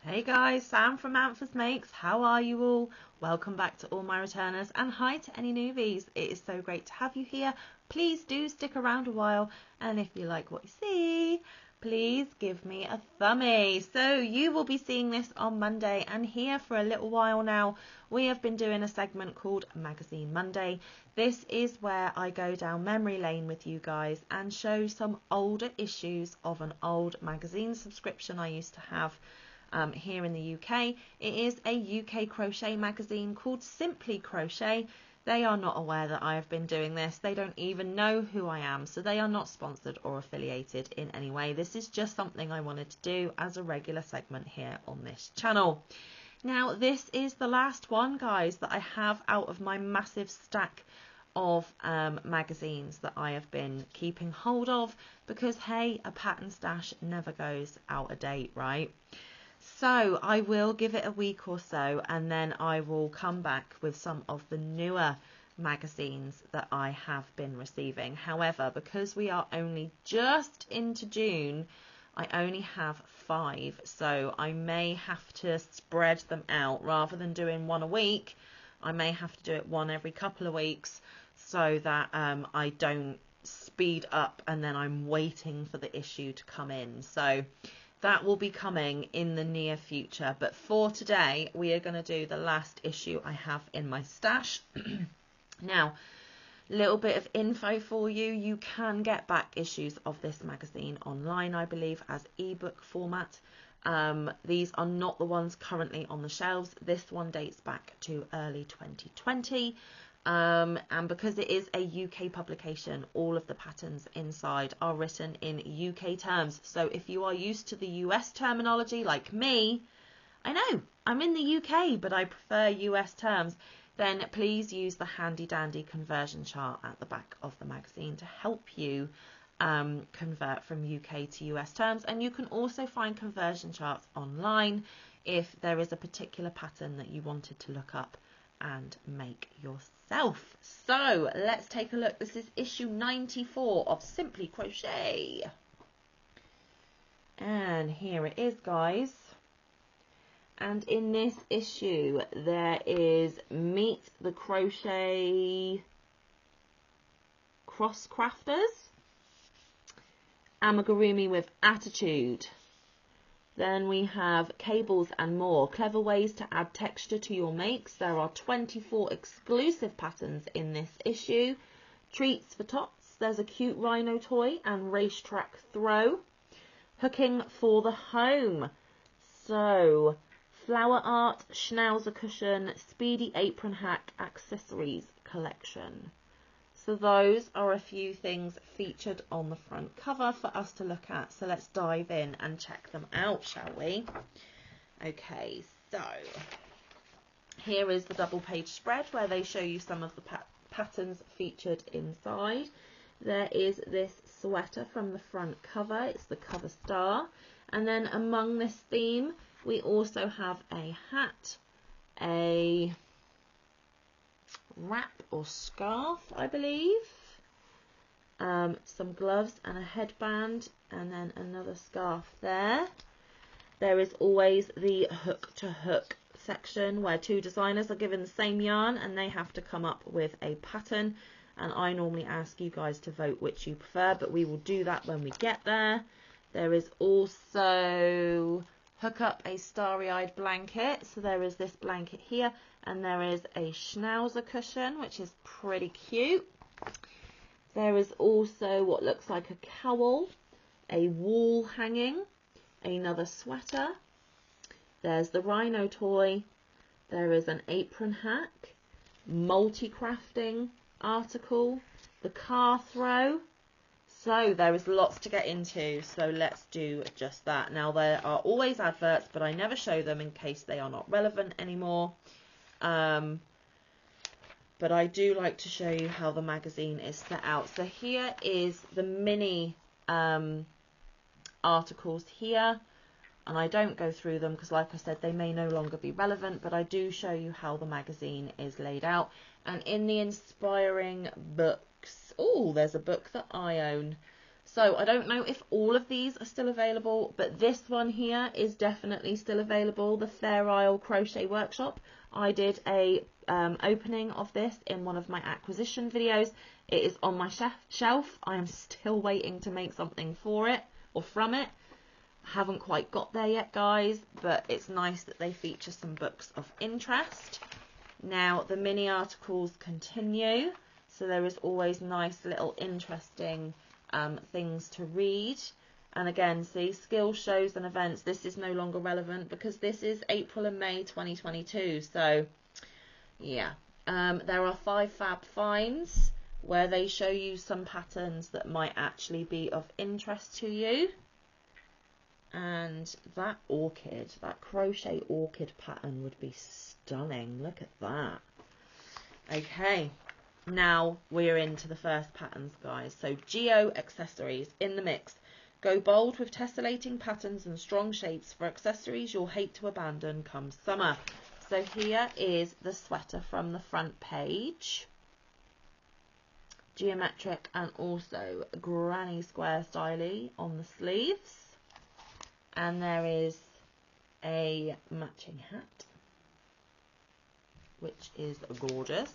Hey guys, Sam from Manfa's Makes. How are you all? Welcome back to all my returners and hi to any newbies. It is so great to have you here. Please do stick around a while, and if you like what you see, please give me a thumbie. So you will be seeing this on Monday, and here for a little while now we have been doing a segment called Magazine Monday. This is where I go down memory lane with you guys and show some older issues of an old magazine subscription I used to have here in the UK. It is a UK crochet magazine called Simply Crochet. They are not aware that I have been doing this. They don't even know who I am, so they are not sponsored or affiliated in any way. This is just something I wanted to do as a regular segment here on this channel. Now, this is the last one, guys, that I have out of my massive stack of magazines that I have been keeping hold of because, hey, a pattern stash never goes out of date, right? So I will give it a week or so, and then I will come back with some of the newer magazines that I have been receiving. However, because we are only just into June, I only have 5, so I may have to spread them out rather than doing one a week. I may have to do it one every couple of weeks so that I don't speed up and then I'm waiting for the issue to come in. So that will be coming in the near future, but for today we are going to do the last issue I have in my stash. Now, a little bit of info for you. You can get back issues of this magazine online, I believe, as ebook format. These are not the ones currently on the shelves. This one dates back to early 2020. And because it is a UK publication, all of the patterns inside are written in UK terms. So if you are used to the US terminology like me, I know I'm in the UK, but I prefer US terms, then please use the handy dandy conversion chart at the back of the magazine to help you convert from UK to US terms. And you can also find conversion charts online if there is a particular pattern that you wanted to look up and make yourself. So let's take a look. This is issue 94 of Simply Crochet, and here it is, guys. And in this issue there is Meet the Crochet Cross Crafters, Amigurumi with Attitude. Then we have Cables and More, clever ways to add texture to your makes. There are 24 exclusive patterns in this issue. Treats for tots, there's a cute rhino toy and racetrack throw. Hooking for the home, so flower art, schnauzer cushion, speedy apron hack accessories collection. So those are a few things featured on the front cover for us to look at. So let's dive in and check them out, shall we? Okay, so here is the double page spread where they show you some of the patterns featured inside. There is this sweater from the front cover. It's the cover star. And then among this theme, we also have a hat, a wrap or scarf, I believe, some gloves and a headband, and then another scarf there. There is always the hook to hook section where two designers are given the same yarn and they have to come up with a pattern, and I normally ask you guys to vote which you prefer, but we will do that when we get there. There is also hook up a starry-eyed blanket, so there is this blanket here, and there is a schnauzer cushion, which is pretty cute. There is also what looks like a cowl, a wall hanging, another sweater. There's the rhino toy. There is an apron hack, multi-crafting article, the car throw. So there is lots to get into, so let's do just that. Now, there are always adverts, but I never show them in case they are not relevant anymore. But I do like to show you how the magazine is set out. So here is the mini articles here, and I don't go through them because, like I said, they may no longer be relevant, but I do show you how the magazine is laid out. And in the inspiring books, oh, there's a book that I own. So I don't know if all of these are still available, but this one here is definitely still available. The Fair Isle Crochet Workshop. I did a opening of this in one of my acquisition videos. It is on my shelf. I am still waiting to make something for it or from it. Haven't quite got there yet, guys, but it's nice that they feature some books of interest. Now the mini articles continue, so there is always nice little interesting things to read. And again, see, skills, shows and events, this is no longer relevant because this is April and May 2022. So yeah, there are 5 fab finds where they show you some patterns that might actually be of interest to you. And that orchid, that crochet orchid pattern would be stunning. Look at that. Okay, now we're into the first patterns, guys. So geo accessories in the mix. Go bold with tessellating patterns and strong shapes for accessories you'll hate to abandon come summer. So here is the sweater from the front page. Geometric and also granny square styly on the sleeves. And there is a matching hat, which is gorgeous.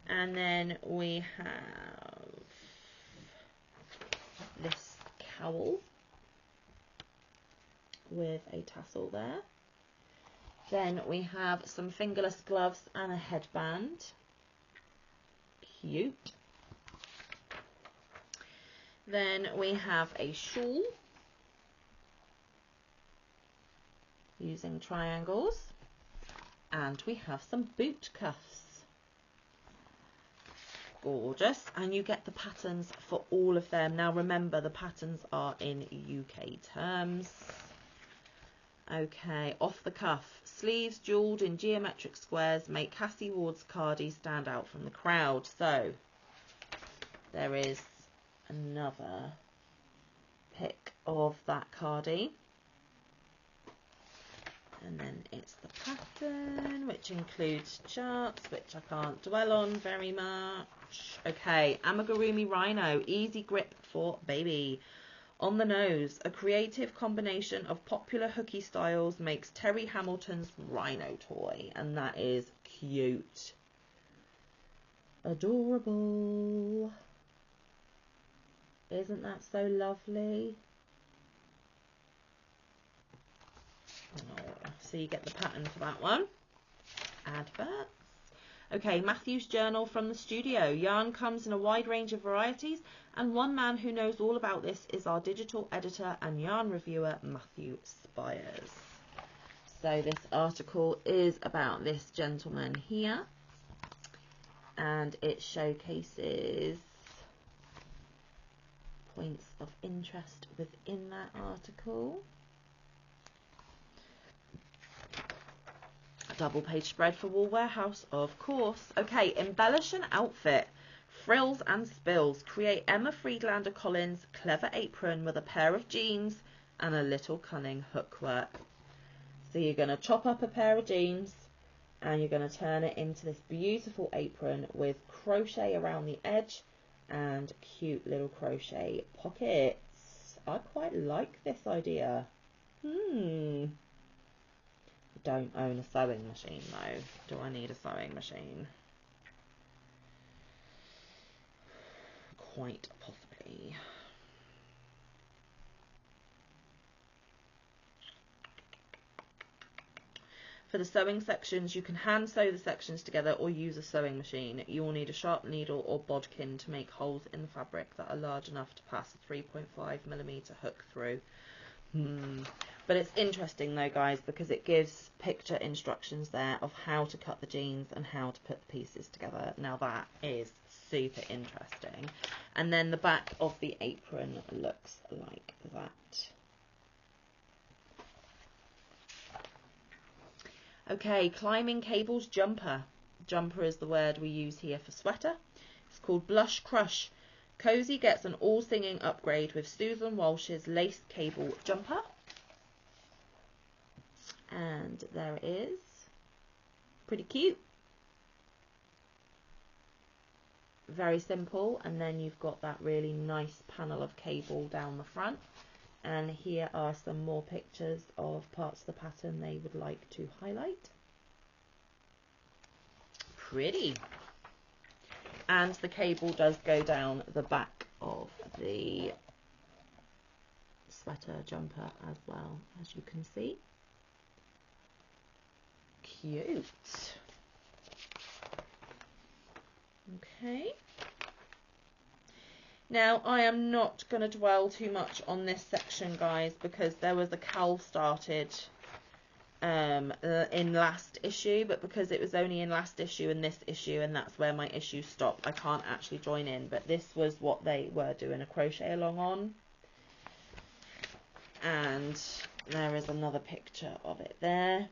And then we have this cowl with a tassel there. Then we have some fingerless gloves and a headband. Cute. Then we have a shawl using triangles, and we have some boot cuffs. Gorgeous. And you get the patterns for all of them. Now remember, the patterns are in UK terms. Okay, off the cuff. Sleeves jewelled in geometric squares make Cassie Ward's cardie stand out from the crowd. So there is another pic of that cardie. And then it's the pattern, which includes charts, which I can't dwell on very much. Okay, amigurumi rhino, easy grip for baby. On the nose, a creative combination of popular hooky styles makes Terry Hamilton's rhino toy, and that is cute. Adorable. Isn't that so lovely? Oh, so you get the pattern for that one. Adverts. Okay, Matthew's journal from the studio. Yarn comes in a wide range of varieties, and one man who knows all about this is our digital editor and yarn reviewer, Matthew Spires. So this article is about this gentleman here, and it showcases points of interest within that article. Double page spread for Wool Warehouse, of course. Okay, embellish an outfit. Frills and spills. Create Emma Friedlander Collins' clever apron with a pair of jeans and a little cunning hookwork. So you're going to chop up a pair of jeans and you're going to turn it into this beautiful apron with crochet around the edge and cute little crochet pockets. I quite like this idea. Don't own a sewing machine though. Do I need a sewing machine? Quite possibly. For the sewing sections, you can hand sew the sections together or use a sewing machine. You will need a sharp needle or bodkin to make holes in the fabric that are large enough to pass a 3.5mm hook through. But it's interesting though, guys, because it gives picture instructions there of how to cut the jeans and how to put the pieces together. Now that is super interesting. And then the back of the apron looks like that. Okay, climbing cables jumper. Jumper is the word we use here for sweater. It's called Blush Crush. Cozy gets an all-singing upgrade with Susan Walsh's lace cable jumper. And there it is. Pretty cute. very simple, and then you've got that really nice panel of cable down the front. And here are some more pictures of parts of the pattern they would like to highlight. Pretty. And the cable does go down the back of the sweater jumper as well, as you can see. Cute. Okay. Now, I am not going to dwell too much on this section, guys, because there was a cowl started in last issue, but because it was only in last issue and this issue, and that's where my issue stopped, I can't actually join in. But this was what they were doing a crochet along on. And there is another picture of it there.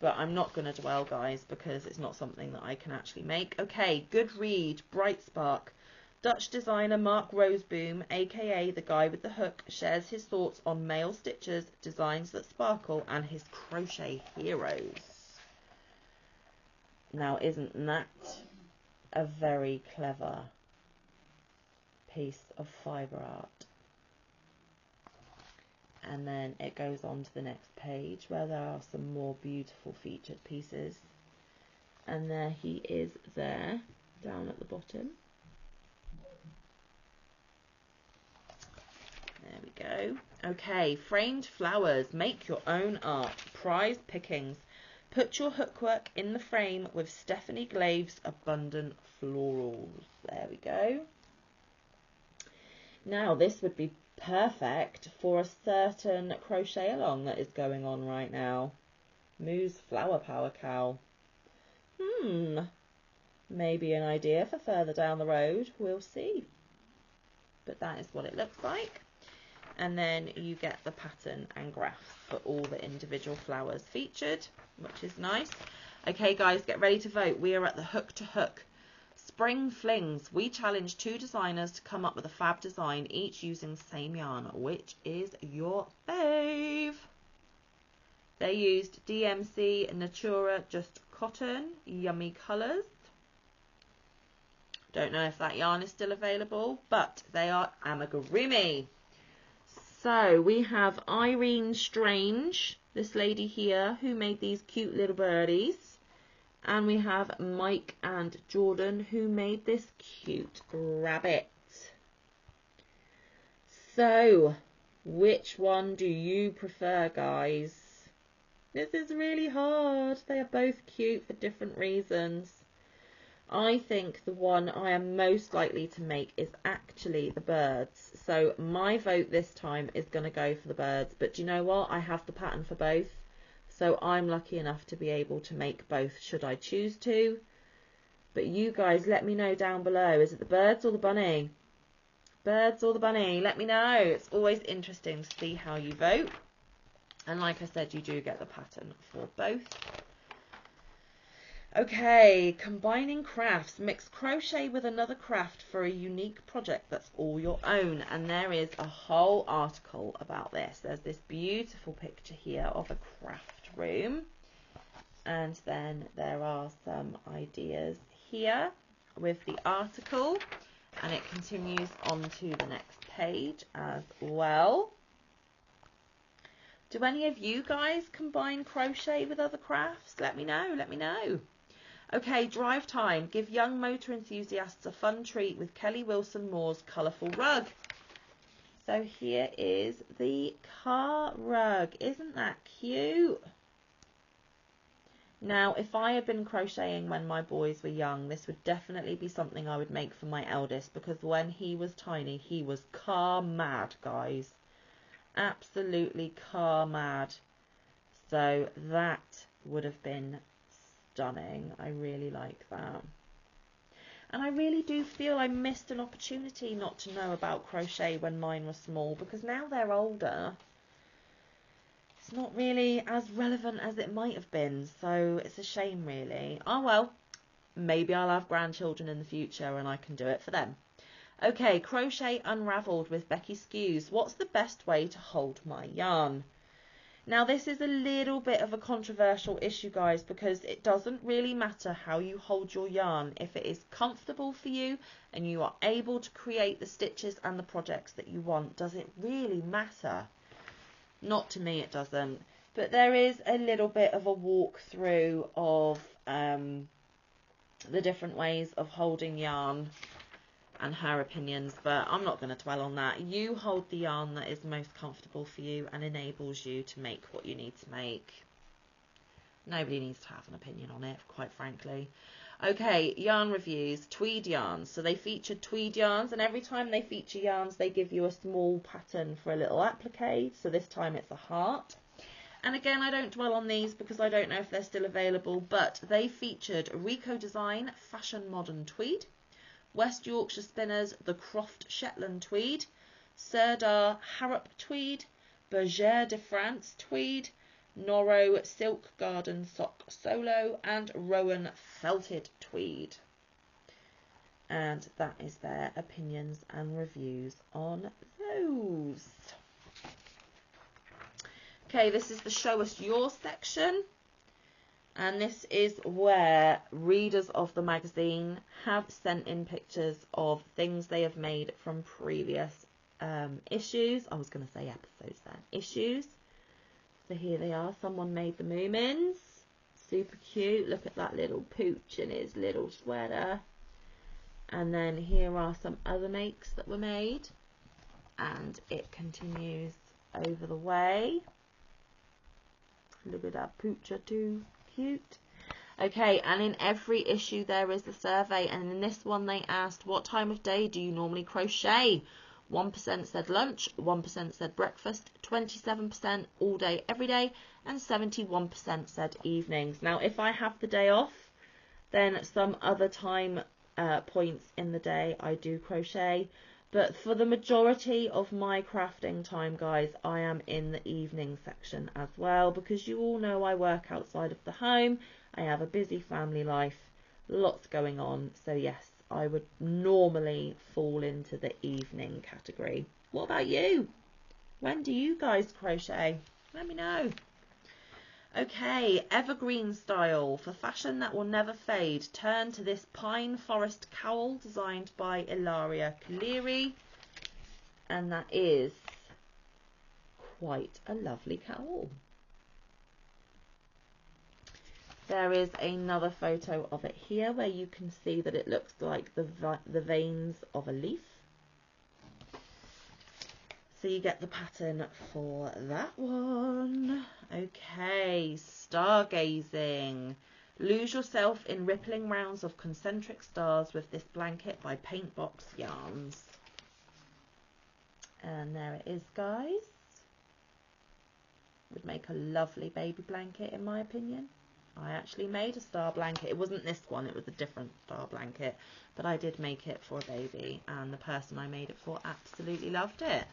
But I'm not going to dwell, guys, because it's not something that I can actually make. Okay, good read. Brightspark. Dutch designer Mark Roseboom, aka the guy with the hook, shares his thoughts on male stitches, designs that sparkle, and his crochet heroes. Now, isn't that a very clever piece of fibre art? And then it goes on to the next page where there are some more beautiful featured pieces. And there he is there, down at the bottom. There we go. Okay, framed flowers. Make your own art. Prize pickings. Put your hookwork in the frame with Stephanie Glave's Abundant Florals. There we go. Now, this would be perfect for a certain crochet along that is going on right now. Moo's Flower Power Cow. Maybe an idea for further down the road. We'll see. But that is what it looks like. And then you get the pattern and graphs for all the individual flowers featured, which is nice. Okay, guys, get ready to vote. We are at the hook to hook. Spring Flings. We challenge 2 designers to come up with a fab design, each using the same yarn. Which is your fave? They used DMC Natura Just Cotton. Yummy colours. Don't know if that yarn is still available, but they are amigurumi. So we have Irene Strange, this lady here, who made these cute little birdies. And we have Mike and Jordan, who made this cute rabbit. So, which one do you prefer, guys? This is really hard. They are both cute for different reasons. I think the one I am most likely to make is actually the birds. So my vote this time is going to go for the birds. But do you know what? I have the pattern for both. So I'm lucky enough to be able to make both should I choose to. But you guys, let me know down below. Is it the birds or the bunny? Birds or the bunny? Let me know. It's always interesting to see how you vote. And like I said, you do get the pattern for both. Okay, combining crafts. Mix crochet with another craft for a unique project that's all your own. And there is a whole article about this. There's this beautiful picture here of a craft room. And then there are some ideas here with the article. And it continues on to the next page as well. Do any of you guys combine crochet with other crafts? Let me know, let me know. Okay, drive time. Give young motor enthusiasts a fun treat with Kelly Wilson Moore's colourful rug. So here is the car rug. Isn't that cute? Now, if I had been crocheting when my boys were young, this would definitely be something I would make for my eldest, because when he was tiny, he was car mad, guys. Absolutely car mad. So that would have been stunning. I really like that. And I really do feel I missed an opportunity not to know about crochet when mine was small, because now they're older, it's not really as relevant as it might have been, so it's a shame really. Oh well, maybe I'll have grandchildren in the future and I can do it for them. Okay, Crochet Unraveled with Becky Skews. What's the best way to hold my yarn? Now this is a little bit of a controversial issue, guys, because it doesn't really matter how you hold your yarn. If it is comfortable for you and you are able to create the stitches and the projects that you want, does it really matter? Not to me, it doesn't. But there is a little bit of a walkthrough of the different ways of holding yarn and her opinions, but I'm not going to dwell on that. You hold the yarn that is most comfortable for you and enables you to make what you need to make. Nobody needs to have an opinion on it, quite frankly. Okay, yarn reviews, tweed yarns. So they featured tweed yarns, and every time they feature yarns they give you a small pattern for a little applique. So this time it's a heart. And again, I don't dwell on these because I don't know if they're still available, but they featured Rico Design Fashion Modern Tweed, West Yorkshire Spinners the Croft Shetland Tweed, Serdar Harrop Tweed, Bergère de France Tweed, Norro Silk Garden Sock Solo, and Rowan Felted Tweed. And that is their opinions and reviews on those. Okay, this is the Show Us Your section. And this is where readers of the magazine have sent in pictures of things they have made from previous issues. I was going to say episodes then. Issues. So here they are. Someone made the Moomins. Super cute. Look at that little pooch in his little sweater. And then here are some other makes that were made. And it continues over the way. Look at that poocher too. Cute. Okay, and in every issue there is a survey, and in this one they asked, what time of day do you normally crochet? 1% said lunch, 1% said breakfast, 27% all day every day, and 71% said evenings. Now if I have the day off, then some other time points in the day I do crochet. But for the majority of my crafting time, guys, I am in the evening section as well, because you all know I work outside of the home. I have a busy family life, lots going on. So yes, I would normally fall into the evening category. What about you? When do you guys crochet? Let me know. Okay, Evergreen Style. For fashion that will never fade, turn to this pine forest cowl designed by Ilaria Kaleri. And that is quite a lovely cowl. There is another photo of it here where you can see that it looks like the veins of a leaf. So you get the pattern for that one. Okay, Stargazing. Lose yourself in rippling rounds of concentric stars with this blanket by Paintbox Yarns. And there it is, guys. Would make a lovely baby blanket in my opinion. I actually made a star blanket. It wasn't this one, it was a different star blanket. But I did make it for a baby, and the person I made it for absolutely loved it.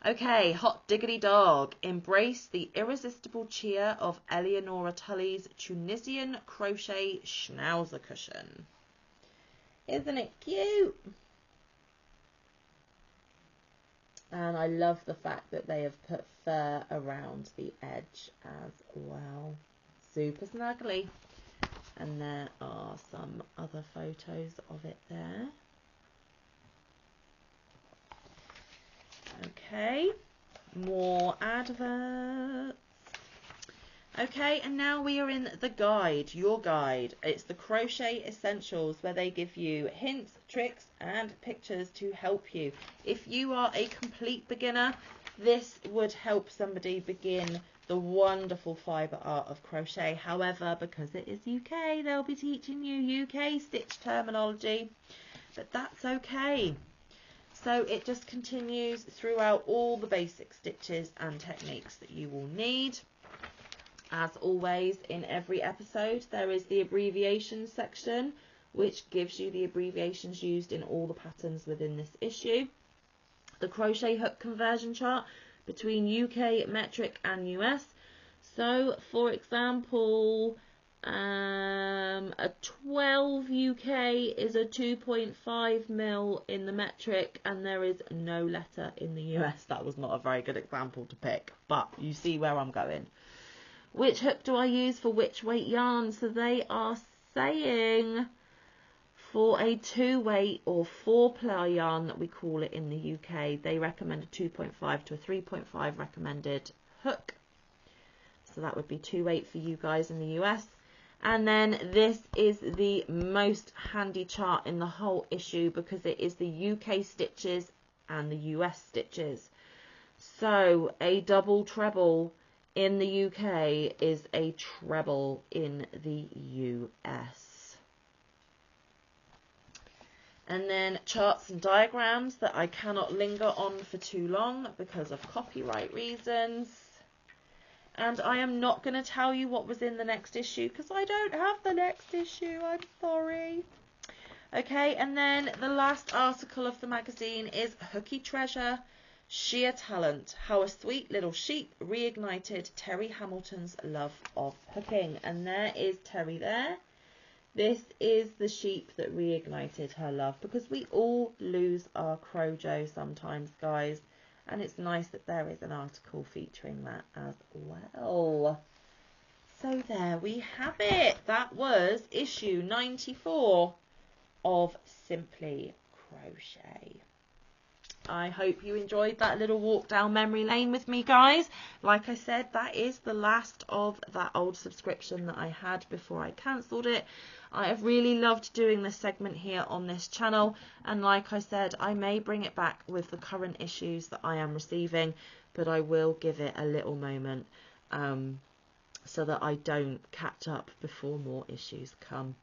Okay, Hot Diggity Dog. Embrace the irresistible cheer of Eleonora Tully's Tunisian Crochet Schnauzer Cushion. Isn't it cute? And I love the fact that they have put fur around the edge as well. Super snuggly. And there are some other photos of it there. Okay, more adverts. Okay, and now we are in the guide, your guide. It's the Crochet Essentials, where they give you hints, tricks and pictures to help you. If you are a complete beginner, this would help somebody begin the wonderful fibre art of crochet. However, because it is UK, they'll be teaching you UK stitch terminology, but that's okay. So it just continues throughout all the basic stitches and techniques that you will need. As always, in every episode, there is the abbreviations section, which gives you the abbreviations used in all the patterns within this issue. The crochet hook conversion chart between UK, metric and US. So, for example, A 12 UK is a 2.5 mil in the metric, and there is no letter in the US. That was not a very good example to pick, but you see where I'm going. Which hook do I use for which weight yarn? So they are saying for a 2-weight or 4-ply yarn that we call it in the UK, they recommend a 2.5 to a 3.5 recommended hook. So that would be 2-weight for you guys in the US. And then this is the most handy chart in the whole issue because it is the UK stitches and the US stitches. So a double treble in the UK is a treble in the US. And then charts and diagrams that I cannot linger on for too long because of copyright reasons. And I am not going to tell you what was in the next issue because I don't have the next issue. I'm sorry. Okay, and then the last article of the magazine is Hooky Treasure, Sheer Talent, How a Sweet Little Sheep Reignited Terry Hamilton's Love of Hooking. And there is Terry there. This is the sheep that reignited her love because we all lose our crojo sometimes, guys. And it's nice that there is an article featuring that as well. So there we have it. That was issue 94 of Simply Crochet. I hope you enjoyed that little walk down memory lane with me, guys. Like I said, that is the last of that old subscription that I had before I cancelled it. I have really loved doing this segment here on this channel, and like I said, I may bring it back with the current issues that I am receiving, but I will give it a little moment so that I don't catch up before more issues come.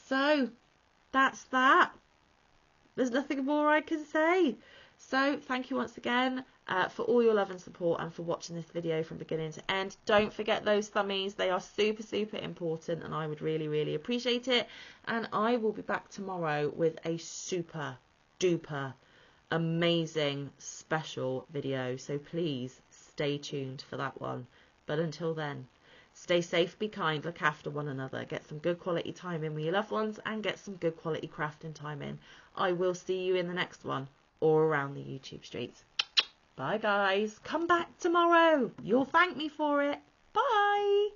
So that's that. There's nothing more I can say. So thank you once again for all your love and support and for watching this video from beginning to end. Don't forget those thummies. They are super, super important and I would really, really appreciate it. And I will be back tomorrow with a super duper amazing special video. So please stay tuned for that one. But until then, stay safe, be kind, look after one another, get some good quality time in with your loved ones and get some good quality crafting time in. I will see you in the next one or around the YouTube streets. Bye guys. Come back tomorrow. You'll thank me for it. Bye.